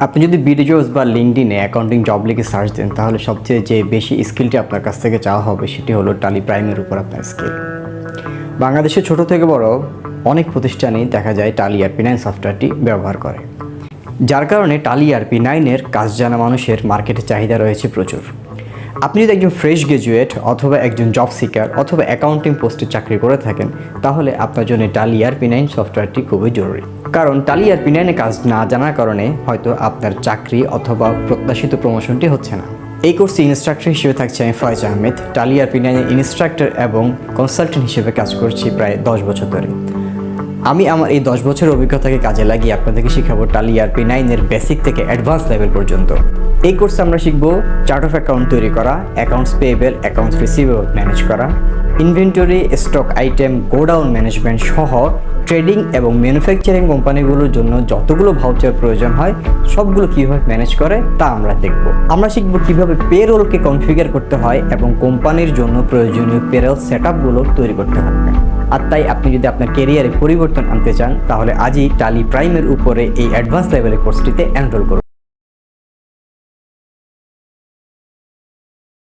আপনি যদি বিডিজবস বা লিঙ্কডইনে অ্যাকাউন্টিং জব লিখে সার্চ দেন তাহলে সবচেয়ে যে বেশি স্কিলটি আপনার কাছ থেকে চাওয়া হবে সেটি হলো টালি প্রাইমের উপর আপনার স্কিল। বাংলাদেশে ছোট থেকে বড় অনেক প্রতিষ্ঠানেই দেখা যায় টালি ERP9 সফটওয়্যারটি ব্যবহার করে, যার কারণে টালি ERP9-এর কাজ জানা মানুষের মার্কেটে চাহিদা রয়েছে প্রচুর। আপনি যদি একজন ফ্রেশ গ্র্যাজুয়েট অথবা একজন জব সিকার অথবা অ্যাকাউন্টিং পোস্টে চাকরি করে থাকেন তাহলে আপনার জন্য টালি ERP9 সফটওয়্যারটি খুবই জরুরি। কারণ টালি ERP9-এ কাজ না জানার কারণে হয়তো আপনার চাকরি অথবা প্রত্যাশিত প্রমোশনটি হচ্ছে না। এই কোর্সে ইনস্ট্রাক্টর হিসেবে থাকছে আমি ফয়েজ আহমেদ। টালি ERP9-এর ইনস্ট্রাক্টর এবং কনসালটেন্ট হিসেবে কাজ করছি প্রায় 10 বছর ধরে। আমি আমার এই 10 বছরের অভিজ্ঞতাকে কাজে লাগিয়ে আপনাদেরকে শেখাবো টালি ERP9-এর বেসিক থেকে অ্যাডভান্স লেভেল পর্যন্ত। এই কোর্সে আমরা শিখব চার্ট অফ অ্যাকাউন্ট তৈরি করা, accounts payable, accounts receivable manage করা, inventory, stock item, godown management সহ ট্রেডিং এবং ম্যানুফ্যাকচারিং কোম্পানিগুলোর জন্য যতগুলো ভাউচার প্রয়োজন হয় সবগুলো কীভাবে ম্যানেজ করে তা আমরা দেখব। আমরা শিখব কীভাবে পেরোলকে কনফিগার করতে হয় এবং কোম্পানির জন্য প্রয়োজনীয় পেরোল সেটআপগুলো তৈরি করতে হবে। আর তাই আপনি যদি আপনার ক্যারিয়ারে পরিবর্তন আনতে চান তাহলে আজই টালি প্রাইমের উপরে এই অ্যাডভান্স লেভেলের কোর্সটিতে এনরোল করুন।